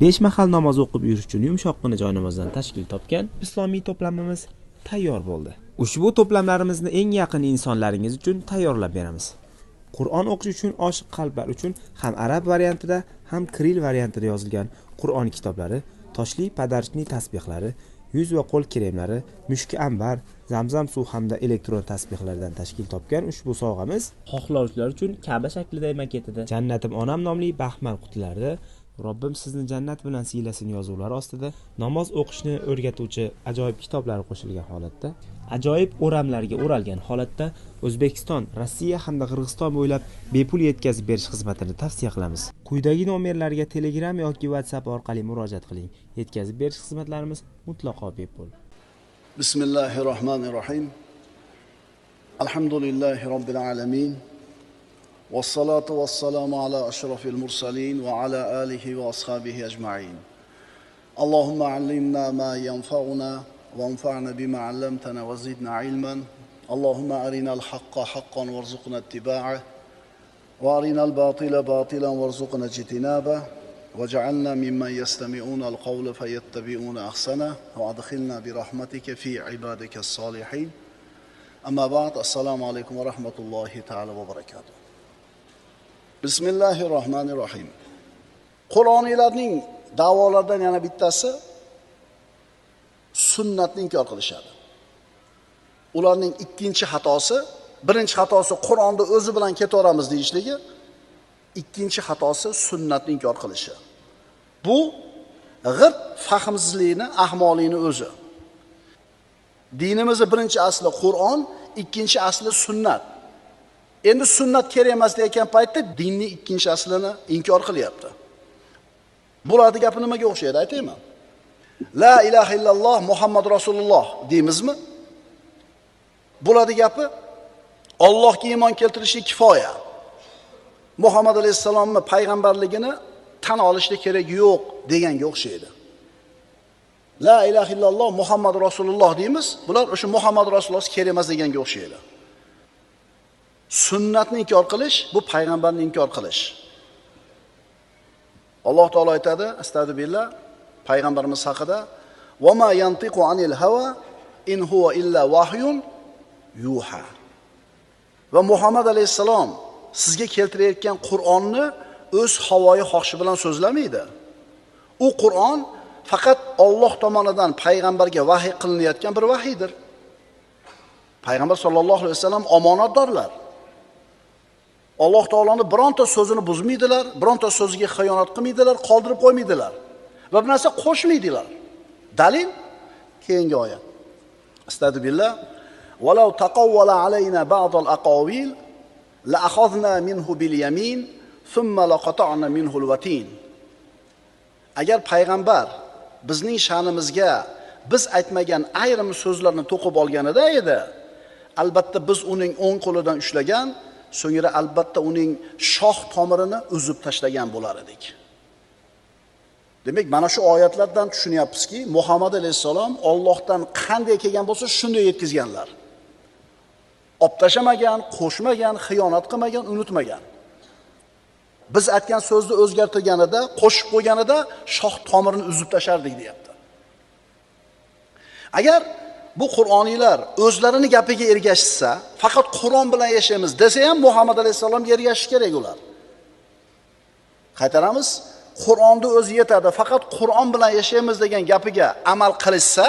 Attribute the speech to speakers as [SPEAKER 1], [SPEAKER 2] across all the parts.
[SPEAKER 1] 5 mahal namoz o'qib yurish uchun yumshoqqina joynamozdan tashkil topgan islomiy to'plamimiz tayyor bo'ldi. Ushbu to'plamlarimizni eng yaqin insonlaringiz uchun tayyorlab beramiz. Qur'on o'qish uchun oshiq qalblar uchun ham arab variantida, ham kiril variantida yozilgan Qur'on kitoblari, toshli padarchni tasbihlari, yuz va qo'l kremlari, mushki ambar, zamzam suv hamda elektron tasbihlardan tashkil topgan ushbu sovg'amiz xohlovchilar uchun Ka'ba shaklidagi maketida Jannatim onam nomli baxmal qutilarida Robbim sizni jannat bilan siylasin yozuvlari ostida namoz o'qishni o'rgatuvchi ajoyib kitoblar qo'shilgan holatda, ajoyib o'ramlarga o'ralgan holatda O'zbekiston, Rossiya hamda Qirg'iziston bo'ylab bepul yetkazib berish xizmatini tavsiya qilamiz. Quyidagi nomerlarga Telegram yoki WhatsApp orqali murojaat qiling. Yetkazib berish xizmatlarimiz mutlaqo bepul.
[SPEAKER 2] Bismillahirrohmanirrohim. Alhamdulillahi robbil alamin. والصلاة والسلام على أشرف المرسلين وعلى آله وأصحابه أجمعين. اللهم علمنا ما ينفعنا وانفعنا بما علمتنا وزدنا علما. اللهم أرنا الحق حقا وارزقنا اتباعه وأرنا الباطل باطلا وارزقنا اجتنابه وجعلنا ممن يستمعون القول فيتبعون أحسنه وأدخلنا برحمتك في عبادك الصالحين. أما بعد السلام عليكم ورحمة الله تعالى وبركاته. Bismillahirrohmanirrohim. Qur'oniylarning da'volaridan yana bittasi sunnatni inkor qilishadi. Ularning ikkinchi xatosi, birinchi xatosi Qur'onni o'zi bilan ketaveramiz deyishligi, ikkinchi xatosi sunnatni inkor qilishi. Bu g'irt fahmsizlikni, ahmoqlikni o'zi. Dinimizning birinchi asli Qur'on, ikkinchi asli sunnat. Endi sunnat kerak emas degan paytda dinning ikkinchi aslini inkor qilyapti. Bo'ladi gapi nimaga o'xshaydi aytaymi? La ilaha illalloh Muhammad Rasululloh deymizmi? Bo'ladi gapi Allohga iymon keltirishi kifoya. Muhammad alayhisalomning payg'ambarligini tan olishda kerak yo'q deganga o'xshaydi. La ilaha illalloh Muhammad Rasululloh deymiz, bular o'sha Muhammad Rasululloh kerak emas deganga o'xshaydi. Sunnatni inkor qilish bu payg'ambarni inkor qilish. Alloh taolo aytadi, astagfirullah, payg'ambarimiz haqida: "Va ma yantiqu anil hawa in huwa illa wahyun yuha." Va Muhammad alayhisalom sizga keltirayotgan Qur'onni o'z havoyi xohishi bilan so'zlamaydi. U Qur'on faqat Alloh tomonidan payg'ambarga vahiy qilinayotgan bir vahiydir. Payg'ambar sollallohu alayhi vasallam omonatdorlar. Alloh taoloning bironta so'zini buzmaydilar, bironta so'ziga xiyonat qilmaydilar, qoldirib qo'ymaydilar va bir narsa qo'shmaydilar. Dalil keyingi oyat. Astagfirullah. "Walau taqawwala alayna ba'd al-aqawil la akhadna minhu bil yamin thumma laqata'na minhu al-watin." Agar payg'ambar bizning sha'nimizga biz aytmagan ayrim so'zlarni to'qib olganida edi, albatta biz uning o'ng qo'lidan ushlagan, so'ngra albatta uning shoh tomirini uzib tashlagan bo'lar edik. Demak, mana shu oyatlardan tushunyapmizki, Muhammad alayhisalom Allohdan qanday kelgan bo'lsa, shunday yetkazganlar. Olib tashamagan, qo'shmagan, xiyonat qilmagan, unutmagan. Biz aytgan so'zni o'zgartirganida, qo'shib qo'yganida shoh tomirini uzib tashardik deyapti. Agar bu Qur'oniylar o'zlarini gapiga ergashsa, faqat Qur'on bilan yashaymiz desa ham Muhammad alayhisalomga ergashish kerak ular. Qaytaramiz, Qur'onni o'zi yetadi, faqat Qur'on bilan yashaymiz degan gapiga amal qilishsa,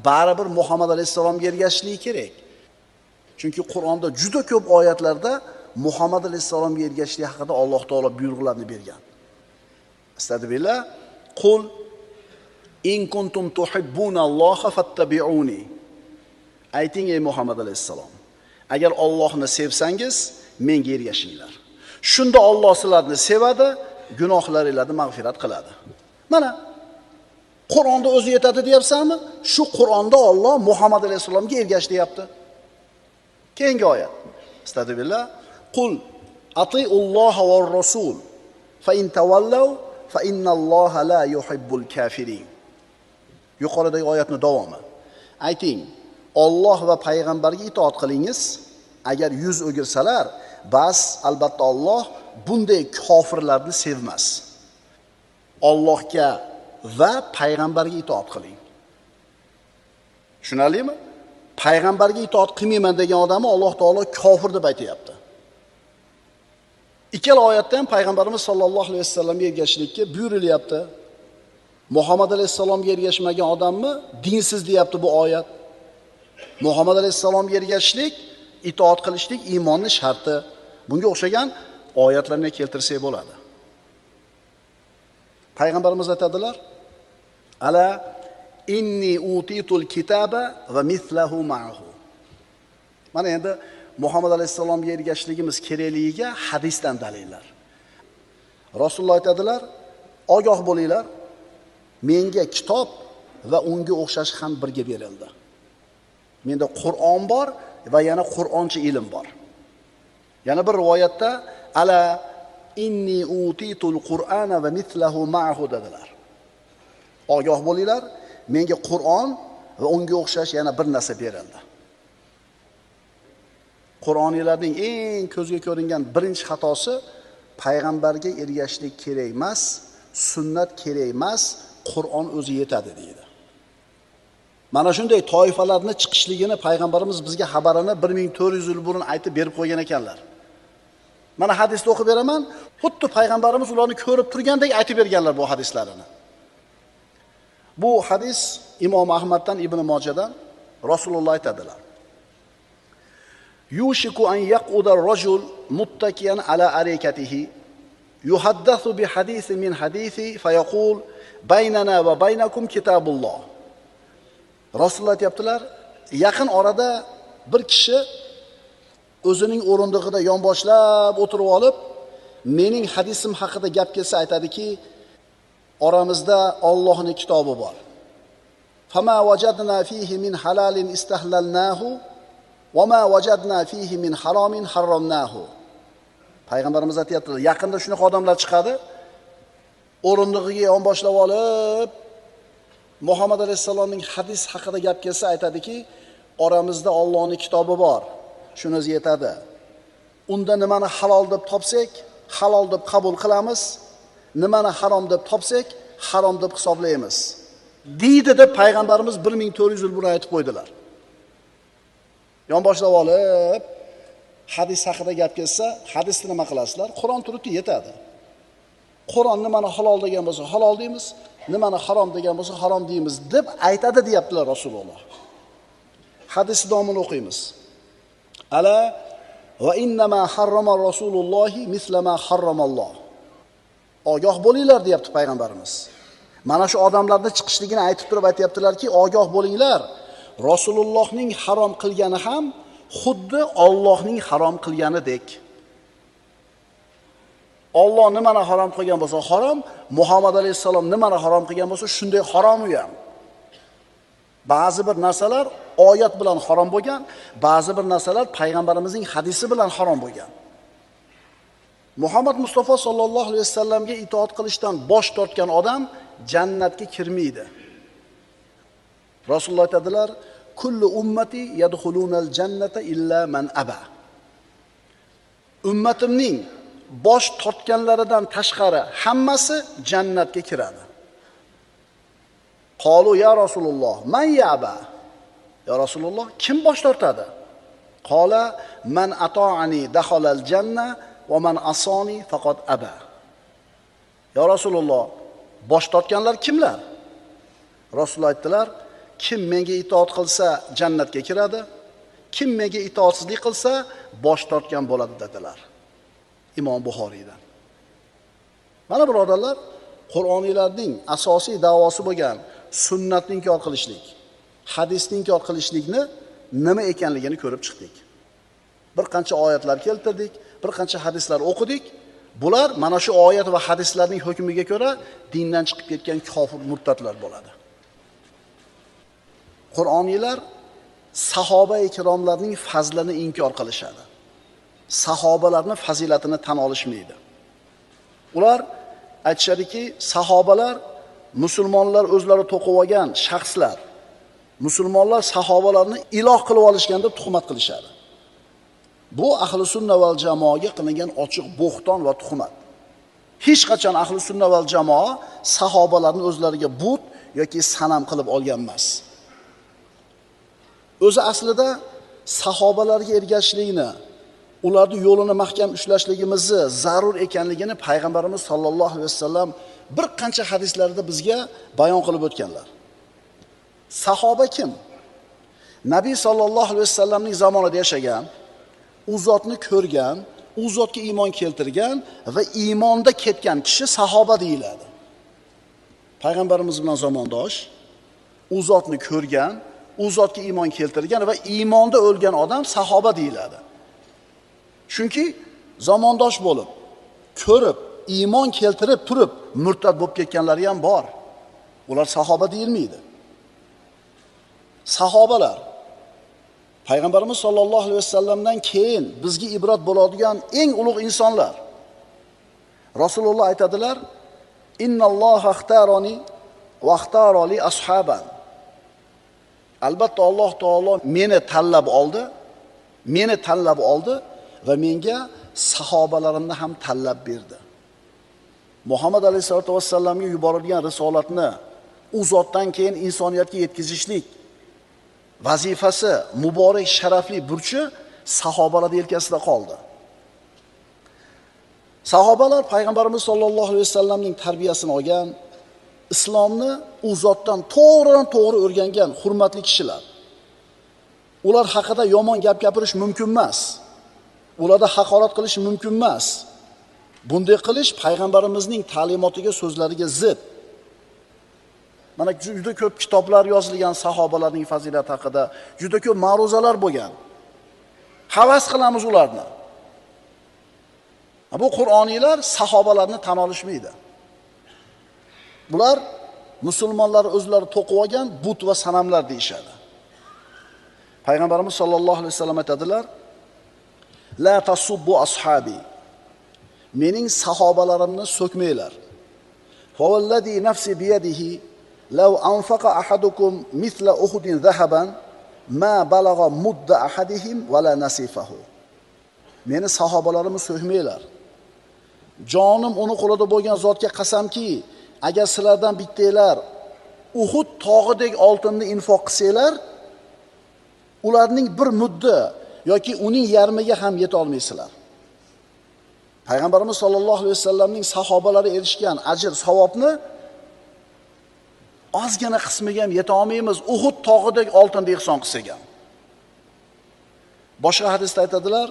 [SPEAKER 2] baribir Muhammad alayhisalomga ergashishligi kerak. Chunki Qur'onda juda ko'p oyatlarda Muhammad alayhisalomga ergashishlik haqida Alloh taolo buyruqlarni bergan. Astagfirullah. Qul in kuntum tuhibbunalloha fattabi'uni. Ayting ey Muhammad alayhisalom, agar Allohni sevsangiz, menga ergashinglar. Shunda Alloh sizlarni sevadi, gunohlaringizni mag'firat qiladi. Mana Qur'onda o'zi yetadi deyapsanmi? Shu Qur'onda Alloh Muhammad alayhisalomga ergash deyapti. Keyingi oyat. Astagfirullah. Qul ati'ulloha var rasul fa in tawallaw fa innalloha la yuhibbul kafirin. Yuqoridagi oyatning davomi. Ayting, Alloh va payg'ambarga itoat qilingiz. Agar yuz o'girsalar, bas albatta Alloh bunday kofirlarni sevmas. Allohga va payg'ambarga itoat qiling. Tushunarlimi? Payg'ambarga itoat qilmayman degan odamni Alloh taolo kofir deb aytayapti. Ikkala oyatda ham payg'ambarimiz sollallohu alayhi vasallamga ergashishlikka buyurilyapti. Muhammad alayhisalomga ergashmagan odamni dinsiz deyapti bu oyat. Muhammad alayhisalomga ergashishlik, itoat qilishlik iymonning sharti. Bunga o'xshagan oyatlarni keltirsak bo'ladi. Payg'ambarimiz aytadilar: "Ala inni utitul kitaba va mithlahu ma'ahu." Mana endi Muhammad alayhisalomga ergashishligimiz kerakligiga hadisdan dalillar. Rasululloh aytadilar: "Ogoh bo'linglar, menga kitob va unga o'xshash ham birga berildi. Menda Qur'on bor va yana Qur'oncha ilm bor." Yana bir rivoyatda ala inni utitul Qur'ana va mithlahu ma'ahu dedilar. Ogoh bo'linglar, menga Qur'on va unga o'xshash yana bir narsa berildi. Qur'oniylarning eng ko'zga ko'ringan birinchi xatosi payg'ambarga ergashishlik kerak emas, sunnat kerak emas, Qur'on o'zi yetadi deydi. Mana shunday toifalarning chiqishligini payg'ambarimiz bizga xabarini 1400 yil burun aytib berib qo'ygan ekanlar. Mana hadisni o'qib beraman, xuddi payg'ambarimiz ularni ko'rib turgandek aytib berganlar bu hadislarini. Bu hadis Imom Ahmaddan, Ibn Mojadan Rasululloh aytadilar: "Yushiku an yaquda ar-rajul muttakiyan ala arikatihi yuhaddathu bi hadithin min hadithi fayaqul baynana va baynakum kitabulloh." Rasululloh aytibdilar, yaqin orada bir kishi o'zining o'rindig'ida yonboshlab o'tirib olib, mening hadisim haqida gap kelsa aytadiki, oramizda Allohning kitobi bor. Fama wajadna fihi min halalin istahlalnahu va ma wajadna fihi min haromin harramnahu. Payg'ambarimiz aytayaptilar, yaqinda shunaqa odamlar chiqadi, o'rindig'iga yonboshlab olib, Muhammad alayhisalomning hadis haqida gap kelsa aytadiki, oramizda Allohning kitobi bor. Shuni o'zi yetadi. Unda nimani halol deb topsak, halol deb qabul qilamiz, nimani harom deb topsak, harom deb hisoblaymiz. Deydi deb payg'ambarimiz 1400 yil burun aytib qo'ydilar. Yonboshlab olib, hadis haqida gap kelsa, hadisni nima qilasizlar? Qur'on turibdi, yetadi. Qur'on nimani halol degan bo'lsa, halol deymiz, nimani harom degan bo'lsa, harom deymiz deb aytadi deyaptilar Rasululloh. Hadis davomini o'qiymiz. Ala va innama harrama Rasulullohi mislama harramalloh. Ogoh bo'linglar deyapti payg'ambarimiz. Mana shu odamlarning chiqishligini aytib turib aytayaptilarki, ogoh bo'linglar. Rasulullohning harom qilgani ham xuddi Allohning harom qilganidek. Alloh nimani harom qilgan bo'lsa harom, Muhammad alayhisalom nimani harom qilgan bo'lsa shunday harom u ham. Ba'zi bir narsalar oyat bilan harom bo'lgan, ba'zi bir narsalar payg'ambarimizning hadisi bilan harom bo'lgan. Muhammad Mustafa sallallohu alayhi vasallamga itoat qilishdan bosh tortgan odam jannatga kirmaydi. Rasululloh aytadilar: "Kullu ummati yadkhulunal jannata illa man aba." Ummatimning bosh tortganlaridan tashqari hammasi jannatga kiradi. Qalu ya Rasululloh, man yaba? Ya Rasululloh, kim bosh tortadi? Qala man ata'ani dakhalal janna va man asani faqat aba. Ya Rasululloh, bosh tortganlar kimlar? Rasululloh aytdilar: kim menga itoat qilsa jannatga kiradi, kim menga itoatsizlik qilsa bosh tortgan bo'ladi dedilar. Imom Buxoriydan. Mana birodarlar, Qur'oniylarning asosiy da'vosi bo'lgan sunnatni inkor qilishlik, hadisni inkor qilishlikni nima ekanligini ko'rib chiqdik. Bir qancha oyatlar keltirdik, bir qancha hadislar o'qidik. Bular mana shu oyat va hadislarning hukmiga ko'ra dindan chiqib ketgan kofir murtatlar bo'ladi. Qur'oniylar sahoba-i kiromlarning fazlini inkor qilishadi. Sahobalarning fazilatini tan olishmaydi. Ular aytishadiki, sahobalar musulmonlar o'zlari to'qib olgan shaxslar. Musulmonlar sahobalarni iloh qilib olishgan deb tuhmat qilishadi. Bu ahli sunna val jamoaga qilingan ochiq bo'xton va tuhmat. Hech qachon ahli sunna val jamoa sahobalarni o'zlariga but yoki sanam qilib olgan emas. O'zi aslida sahobalarga ergashishlikni, ularning yo'lini mahkam ushlashligimizni zarur ekanligini payg'ambarimiz sollallohu alayhi vasallam bir qancha hadislarda bizga bayon qilib o'tganlar. Sahoba kim? Nabiy sollallohu alayhi vasallamning zamonida yashagan, u zotni ko'rgan, u zotga iymon keltirgan va iymonda ketgan kishi sahoba deyiladi. Payg'ambarimiz bilan zamondosh, u zotni ko'rgan, u zotga iymon keltirgan va iymonda o'lgan odam sahoba deyiladi. Chunki zamondosh bo'lib, ko'rib, iymon keltirib turib murtad bo'lib ketganlari ham bor. Ular sahoba deyilmaydi. Sahobalar Payg'ambarimiz sollallohu alayhi vasallamdan keyin bizga ibrat bo'ladigan eng ulug' insonlar. Rasululloh aytadilar: "Innalloha axtaroni va axtaroli ashaban." Albatta Alloh taolo meni tanlab oldi va menga sahobalarimni ham tanlab berdi. Muhammad alayhisolatu vasallamga yuborilgan risolatni u zotdan keyin insoniyatga yetkazishlik vazifasi, muborak sharafli burchi sahobalar yelkasida qoldi. Sahobalar payg'ambarimiz sollallohu alayhi vasallamning tarbiyasini olgan, islomni u zotdan to'g'ri o'rgangan hurmatli kishilar. Ular haqida yomon gap gapirish mumkin emas. Ularda haqorat qilish mumkin emas. Bunday qilish payg'ambarimizning ta'limotiga, so'zlariga zid. Mana juda ko'p kitoblar yozilgan sahobalarning fazilati haqida, juda ko'p ma'ruzalar bo'lgan. Havas qilamiz ularni. Bu Qur'oniylar sahobalarni tan olishmaydi. Bular musulmonlar o'zlari to'qib olgan but va sanamlar deyshadi. Payg'ambarimiz sollallohu alayhi vasallam aytadilar: "La tasubbu ashabi." Mening sahobalarimni so'kmanglar. Fa vallazi nafsi biyadihi law anfaqa ahadukum mithla uhudin zahaban ma balagha mudda ahadihim wala nasifahu. Meni sahobalarimni so'kmanglar. Jonim uni qo'lida bo'lgan zotga qasamki, agar sizlardan bittanglar Uhud tog'idek oltinni infoq qilsanglar, ularning bir mudda yoki uning yarmiga ham yeta olmaysizlar. Payg'ambarimiz sollallohu alayhi vasallamning sahobalari erishgan ajr, savobni ozgina qismiga ham yeta olmaymiz, Uhud tog'idek oltinni ihson qilsak ham. Boshqa hadisda aytadilar: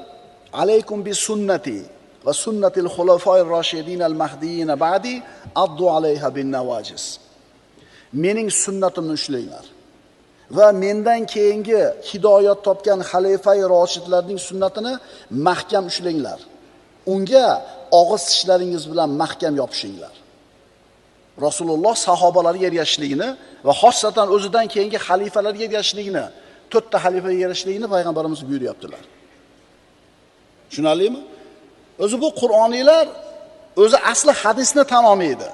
[SPEAKER 2] "Alaykum bi sunnati va sunnatil xulafoir roshidin al-mahdiyyin ba'di addu alayha bin nawajis." Mening sunnatimni ushlanglar va mendan keyingi hidoyat topgan xalifai roshidlarning sunnatini mahkam ushlanglar. Unga og'iz tishlaringiz bilan mahkam yopishinglar. Rasululloh sahobalarga ergashishligini va xossatan o'zidan keyingi xalifalarga ergashishligini, 4 ta xalifaga ergashishligini payg'ambarimiz buyuryaptilar. Tushunarlimi? O'zi bu Qur'oniylar o'zi asli hadisni tan olmaydi.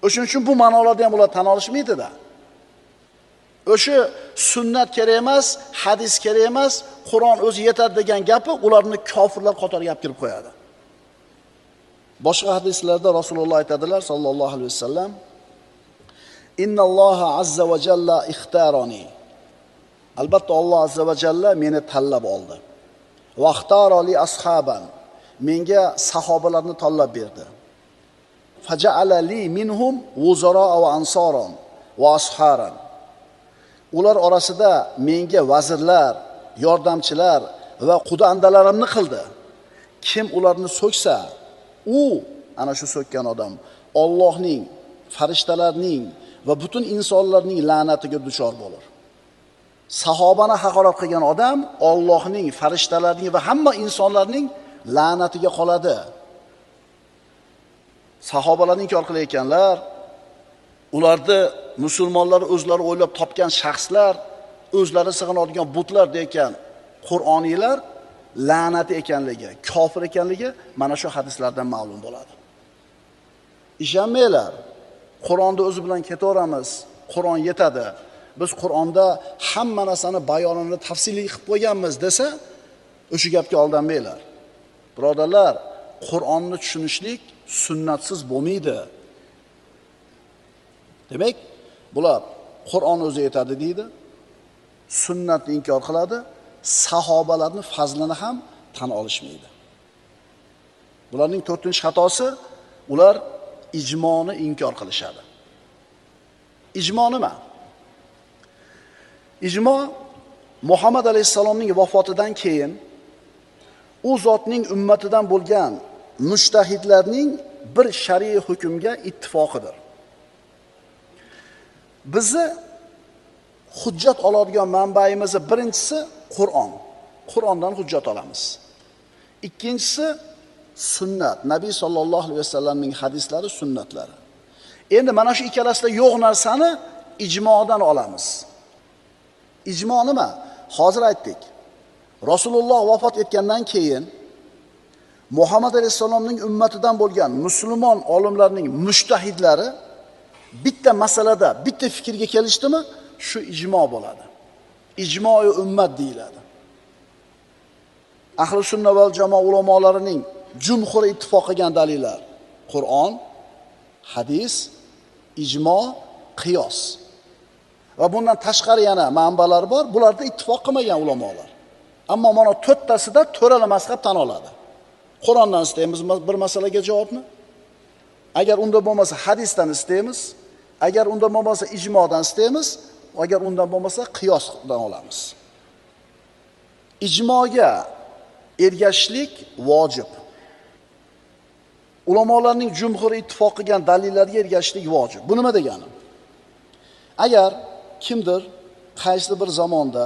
[SPEAKER 2] O'shuning uchun bu ma'nolarni ham ular tan olishmaydi-da. O'sha sunnat kerak emas, hadis kerak emas, Qur'on o'zi yetadi degan gapi ularni kofirlar qatoriga olib kirib qo'yadi. Boshqa hadislarda Rasululloh aytadilar sallallohu alayhi vasallam: "Innalloha azza va jalla ixtaroni." Albatta Alloh azza va jalla meni tanlab oldi. Va ixtaroli ashaban. Menga sahobalarni tanlab berdi. Faja'ala li minhum wuzara va ansoron va asharan. Ular orasida menga vazirlar, yordamchilar va qudandalarimni qildi. Kim ularni so'ksa, u ana shu so'kkan odam Allohning, farishtalarning va butun insonlarning la'natiga duchor bo'lar. Sahobani haqorat qilgan odam Allohning, farishtalarning va hamma insonlarning la'natiga qoladi. Sahobalarni inkor qilayotganlar, ularni musulmonlar o'zlari o'ylab topgan shaxslar, o'zlari sig'inadigan butlar degan Qur'oniylar la'nati ekanligi, kofir ekanligi mana shu hadislardan ma'lum bo'ladi. Ishonmanglar, Qur'onda o'zi bilan ketaveramiz, Qur'on yetadi. Biz Qur'onda hamma narsani bayonini tafsiliy qilib qo'yganmiz desa, o'sha gapga aldanmanglar. Birodarlar, Qur'onni tushunishlik sunnatsiz bo'lmaydi. Demak, bular Qur'on o'zi aytadi deydi, sunnatni inkor qiladi, sahobalarning fazlini ham tan olishmaydi. Bularning 4-xatosi, ular ijmoni inkor qilishadi. Ijmo nima? Ijmo Muhammad alayhisalomning vafotidan keyin u zotning ummatidan bo'lgan mujtahidlarning bir shariy hukmga ittifoqidir. Bizni hujjat oladigan manbaimiz birinchisi Qur'on. Qur'ondan hujjat olamiz. Ikkinchisi sunnat, Nabiy sollallohu alayhi vasallamning hadislari, sunnatlari. Endi mana shu ikkalasida yo'q narsani ijmodan olamiz. Ijmo nima? Hozir aytdik. Rasululloh vafot etgandan keyin Muhammad alayhisalomning ummatidan bo'lgan musulmon olimlarning mujtahidlari bitta masalada, bitta fikrga kelishdimi, shu ijmo bo'ladi. Ijmo-i ummat deyiladi. Ahli sunna val jamoa ulamolarining jumhur ittifoq qilgan dalillar: Qur'on, hadis, ijmo, qiyos. Va bundan tashqari yana manbalar bor, bularda ittifoq qilmagan ulamolar. Ammo mana to'rttasida to'rala mazhab tan oladi. Qur'ondan istaymiz bir masalaga javobni. Agar unda bo'lmasa hadisdan istaymiz, agar unda bo'lmasa ijmodan istaymiz, agar undan bo'lmasa qiyosdan olamiz. Ijmoga ergashishlik vojib. Ulamolarning jumhuri ittifoq qilgan dalillarga ergashishlik vojib. Bu nima degani? Agar kimdir qaysi bir zamonda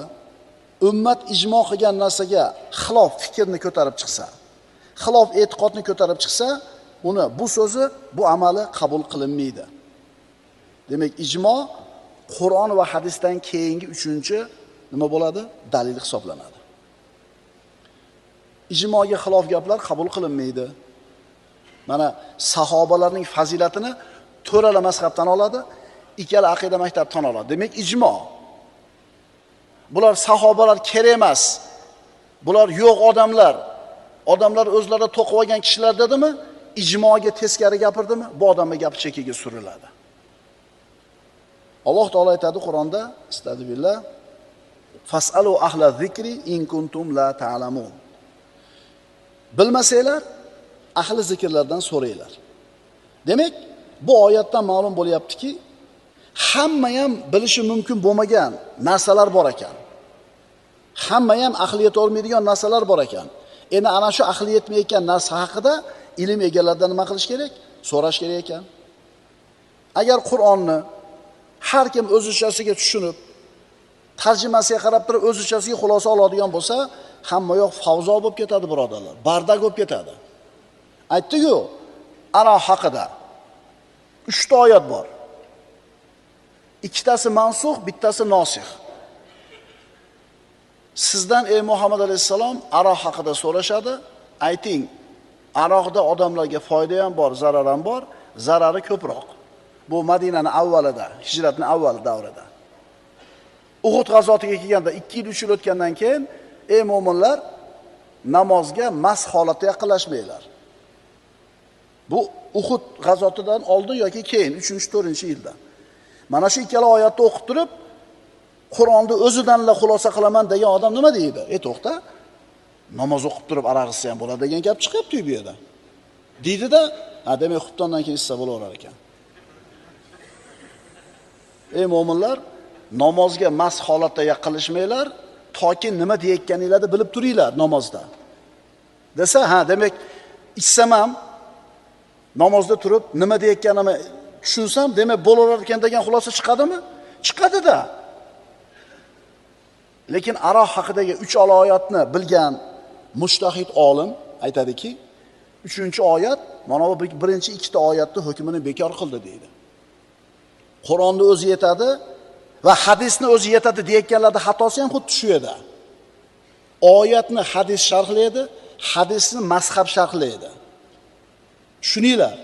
[SPEAKER 2] ummat ijmo qilgan narsaga xilof fikrni ko'tarib chiqsa, xilof e'tiqodni ko'tarib chiqsa, uni bu so'zi, bu amali qabul qilinmaydi. Demak, ijmo Qur'on va hadisdan keyingi 3-chi nima bo'ladi? Dalil hisoblanadi. Ijmoga xilof gaplar qabul qilinmaydi. Mana sahobalarning fazilatini to'rala mazhabdan oladi, ikkala aqida maktabdan oladi. Demak, ijmo. Bular sahobalar kerak emas. Bular yo'q odamlar. Odamlar o'zlari to'qib olgan kishilar dedimi? Ijmoga teskari gapirdimi? Bu odamning gapi chekiga suriladi. Alloh taolo aytadi Qur'onda, astagfirullah, fasalu ahla zikri in kuntum la ta'lamun. Bilmasanglar, ahli zikrlardan so'ranglar. Demak, bu oyatdan ma'lum bo'lyaptiki, hamma ham bilishi mumkin bo'lmagan narsalar bor ekan. Hamma ham aqli yeta olmaydigan narsalar bor ekan. Endi ana shu aqli yetmayotgan narsa haqida ilm egalaridan nima qilish kerak? So'rash kerak ekan. Agar Qur'onni har kim o'zichasiga tushunib, tarjimasiga qarab turib o'zichasiga xulosa oladigan bo'lsa, hamma yoq favzo bo'lib ketadi, birodarlar. Bardak bo'lib ketadi. Aytdi-ku, ana haqida 3 ta oyat bor. Ikkitasi mansux, bittasi nosix. Sizdan ey Muhammad alayhisalom aroq haqida so'rashadi. Ayting, aroqda odamlarga foyda ham bor, zarar ham bor, zarari ko'proq. Bu Madinaning avvalida, hijratning avval davrida. Uhud g'azotiga kelganda 2 yil 3 yil o'tgandan keyin ey mu'minlar, namozga mast holatda yaqinlashmanglar. Bu Uhud g'azotidan oldin yoki keyin 3-4-yilda. Mana shu ikkala oyatni o'qib turib, Qur'onni o'zidanla xulosa qilaman degan odam nima deydi? To'xta. Namoz o'qib turib arag'isi ham bo'ladi degan gap chiqyapti bu yerda. Deydi-da, demak xuftondan keyin issa bo'laverar ekan. Ey mu'minlar, namozga mast holatda yaqinlashmanglar, toki nima deyotganinglarni bilib turinglar namozda. Desa, demak ichsam ham namozda turib nima deyotganimni tushunsam, demak bo'laverar ekan degan xulosa chiqadimi? Chiqadi-da. Lekin aroq haqidagi 3 oyatni bilgan mujtahid olim aytadiki, 3-oyat mana bu birinchi 2 ta oyatni hukmini bekor qildi deydi. Qur'onni o'zi yetadi va hadisni o'zi yetadi deyotganlarda xatosi ham xuddi shu edi. Oyatni hadis sharhlaydi, hadisni mazhab sharhlaydi. Tushuninglar.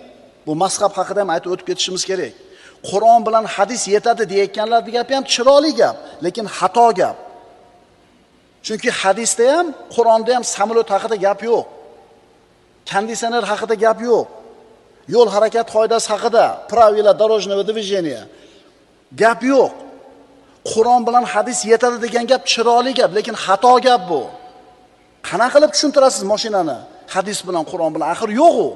[SPEAKER 2] Bu mazhab haqida ham aytib o'tib ketishimiz kerak. Qur'on bilan hadis yetadi deyotganlarning gapi ham chiroyli gap, lekin xato gap. Chunki hadisda ham, Qur'onda ham samolyot haqida gap yo'q. Konditsioner haqida gap yo'q. yo'l harakat qoidasi haqida, pravila дорожного движения gap yo'q. Qur'on bilan hadis yetadi degan gap chiroyli gap, lekin xato gap bu. Qanaqa qilib tushuntirasiz mashinani hadis bilan, Qur'on bilan? Axir yo'q u.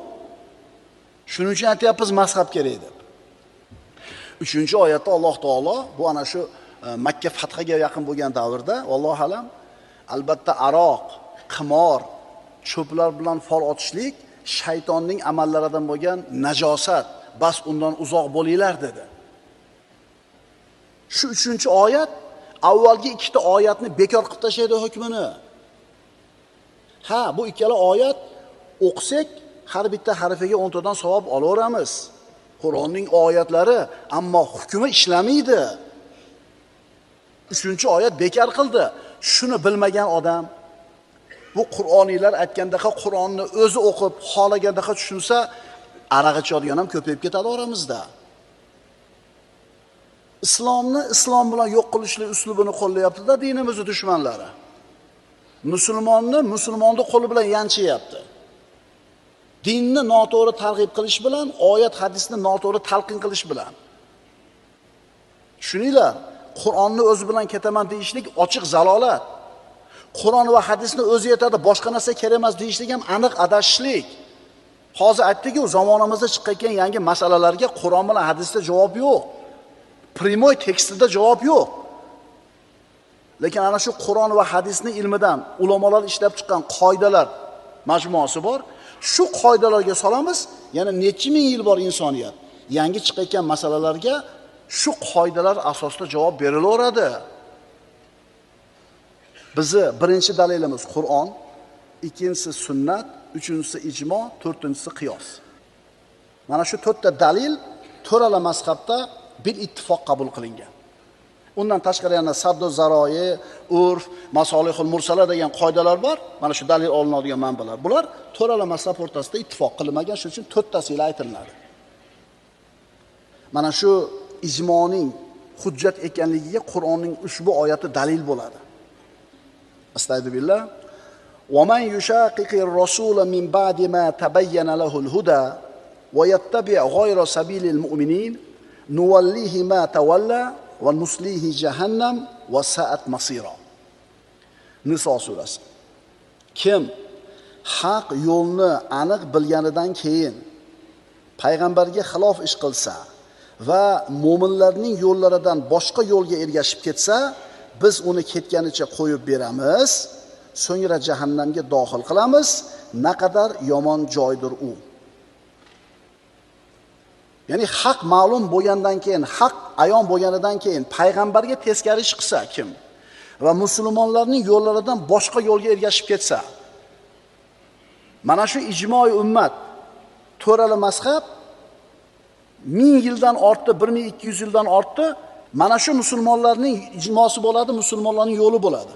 [SPEAKER 2] Shuning uchun aytyapmiz mazhab kerak deb. 3-oyatda Alloh taolo bu ana shu Makka fathiga yaqin bo'lgan davrda, vallohu alam, albatta aroq, qimor, cho'plar bilan fol otishlik shaytonning amallaridan bo'lgan najosat, bas undan uzoq bo'linglar dedi. Shu 3-oyat avvalgi 2 oyatni bekor qilib tashlaydi hukmini. Ha, bu ikkala oyat o'qisak, har bitta harfiga 10 tadan savob olaveramiz. Qur'onning oyatlari, ammo hukmi ishlamaydi. 3-oyat bekor qildi. Shuni bilmagan odam bu Qur'oniylar aytgandaqa Qur'onni o'zi o'qib, xolagandaqa tushunsa, aroq ichadigan ham ko'payib ketadi oramizda. Islomni islom bilan yo'q qilishlik uslubini qo'llayapti-da dinimizning dushmanlari. Musulmonni qo'li bilan yanchyapti. Dinni noto'g'ri targ'ib qilish bilan, oyat hadisni noto'g'ri talqin qilish bilan. Tushuninglar, Qur'onni o'zi bilan ketaman deyishlik ochiq zalolat. Qur'on va hadisni o'zi yetadi, boshqa narsa kerak emas deyishlik ham aniq adashishlik. Hozir aytdik-ku, zamonimizda chiqqan yangi masalalarga Qur'on bilan hadisda javob yo'q. Primoy tekstida javob yo'q. Lekin ana shu Qur'on va hadisning ilmidan ulamolar ishlab chiqqan qoidalar majmuasi bor. Shu qoidalarga solamiz, yana necha ming yil bor insoniyat. Yangi chiqqan masalalarga shu qoidalar asosida javob berilaveradi. Bizi birinchi dalilimiz Qur'on, ikkinchisi sunnat, uchinchisi ijmo, to'rtinchisi qiyos. Mana shu 4 ta dalil to'rala mazhabda bir ittifoq qabul qilingan. Undan tashqari yana saddu zaroyi, urf, masolihul mursala degan qoidalar bor. Mana shu dalil olinadigan manbalar. Bular to'rala mazhab o'rtasida ittifoq qilinmagan, shuning uchun 4 tasiga aytiladi. Mana shu ijmoning hujjat ekanligiga Qur'onning ushbu oyati dalil bo'ladi. Astagfirullah. Wa man yushaqiqir rasula min ba'di ma tabayyana lahul huda wa yattabi' ghayra sabilil mu'minin nuwallihi ma tawalla va nuslihi jahannam va sa'at masira. Niso surasi. Kim haq yo'lni aniq bilganidan keyin payg'ambarga xilof ish qilsa va mu'minlarning yo'llaridan boshqa yo'lga ergashib ketsa, biz uni ketganicha qo'yib beramiz, so'ngra jahannamga dohil qilamiz. Naqadar yomon joydir u. Ya'ni haq ma'lum bo'lgandan keyin, haq ayon bo'lganidan keyin payg'ambarga teskari ish qilsa kim va musulmonlarning yo'llaridan boshqa yo'lga ergashib ketsa, mana shu ijmoiy ummat, to'rala mazhab 1000 yildan ortdi, 1200 yildan ortdi. Mana shu musulmonlarning ijmosi bo'ladi, musulmonlarning yo'li bo'ladi.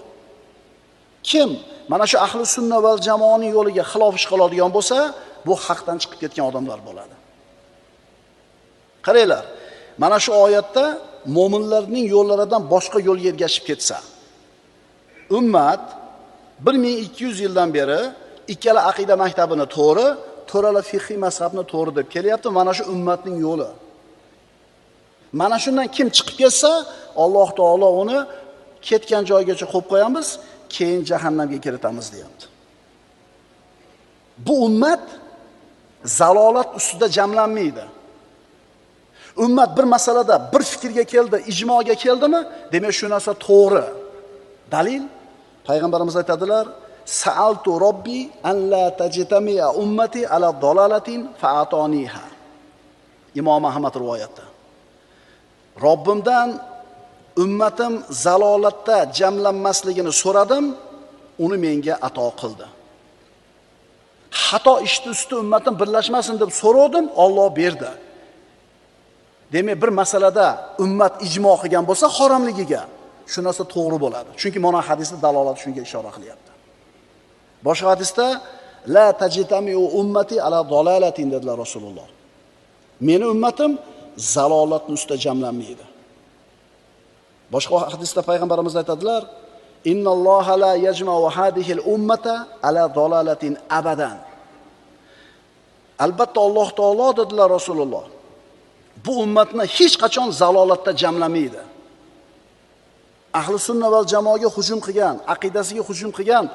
[SPEAKER 2] Kim mana shu ahli sunna va jamoaning yo'liga xilof ish qiladigan bo'lsa, bu haqdan chiqib ketgan odamlar bo'ladi. Qaranglar, mana shu oyatda mu'minlarning yo'llaridan boshqa yo'lga ergashib ketsa, ummat 1200 yildan beri ikkala aqida maktabini to'g'ri, to'rala fiqhiy mazhabni to'g'ri deb kelyapti. Mana shu ummatning yo'li. Mana shundan kim chiqib ketsa, Alloh taolo uni ketgan joygacha qo'yib qo'yamiz, keyin jahannamga kiritamiz deyapti. Bu ummat zalolat ustida jamlanmaydi. Ummat bir masalada bir fikrga keldi, ijmoga keldimi, demak shu narsa to'g'ri. Dalil payg'ambarimiz aytadilar: "Sa'altu robbi an la tajtami'a ummati ala dalalatin fa'ataniha." Imom Ahmad rivoyatda. Robbimdan ummatim zalolatda jamlanmasligini so'radim, uni menga ato qildi. Xato ishni ustida ummatim birlashmasin deb so'radim, Alloh berdi. Demak, bir masalada ummat ijmo qilgan bo'lsa haromligiga, shu narsa to'g'ri bo'ladi. Chunki mana hadisda dalolat shunga ishora qilyapti. Boshqa hadisda la tajtami'u ummati ala dalalatin dedilar Rasululloh. Meni ummatim zalolatning ustida jamlanmaydi. Boshqa hadisda payg'ambarimiz aytadilar: "Innalloha la yajma'u hadhihi al-ummata ala dalalatin abadan." Albatta Alloh taolo dedilar Rasululloh. Bu ummatni hech qachon zalolatda jamlamaydi. Ahli sunna val jamoaga hujum qilgan, aqidasiga hujum qilgan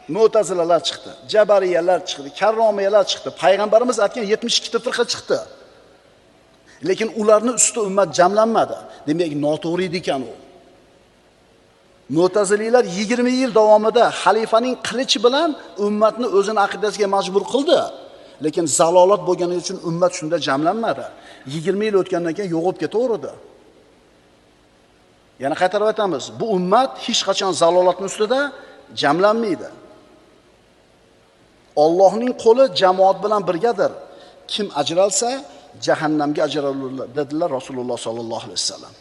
[SPEAKER 2] Mu'tazilalar chiqdi, Jabariyalar chiqdi, Karromiyalar chiqdi. Payg'ambarimiz aytgan 72 ta firqa chiqdi. Lekin ularning ustida ummat jamlanmadi. Demak, noto'g'ri ekan u. Mu'tazililar 20 yil davomida xalifaning qilichi bilan ummatni o'zini aqidasiga majbur qildi. Lekin zalolat bo'lgani uchun ummat shunda jamlanmadi. 20 yil o'tgandan keyin yo'qib ketaverdi. Yana qaytarib aytamiz, bu ummat hech qachon zalolatning ustida jamlanmaydi. Allohning qo'li jamoat bilan birgadir. Kim ajralsa, jahannamga ajralurlar dedilar Rasululloh sollallohu alayhi vasallam.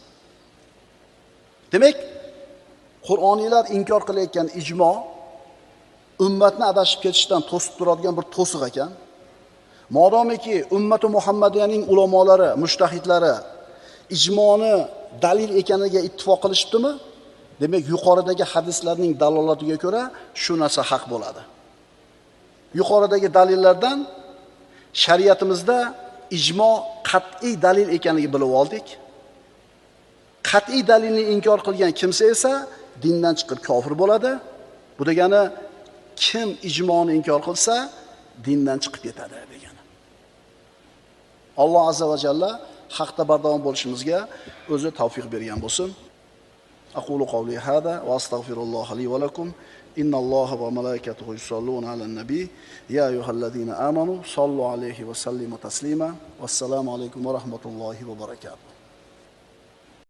[SPEAKER 2] Demak, Qur'oniylar inkor qilayotgan ijmo ummatni adashib ketishdan to'sib turadigan bir to'siq ekan. Modomiki ummati Muhammadiyaning ulamolari, mushtahidlari ijmoni dalil ekaniga ittifoq qilishibdimi? Demak, yuqoridagi hadislarning dalolatiga ko'ra shu narsa haq bo'ladi. Yuqoridagi dalillardan shariatimizda ijmo qat'iy dalil ekanligini bilib oldik. Qat'iy dalilni inkor qilgan kimsa esa dindan chiqib kofir bo'ladi. Bu degani kim ijmoni inkor qilsa dindan chiqib ketadi degani. Alloh azza va jalla haqda bardavom bo'lishimizga o'zi tavfiq bergan bo'lsin. Aqulu qawli hada va astagfirulloh li va lakum. Innalloha va malaikatuhu yusalluna alan nabiy. Ya ayyuhallazina amanu sallu alayhi va sallimu taslima. Vassalomu alaykum va rahmatullohi va barakatuh.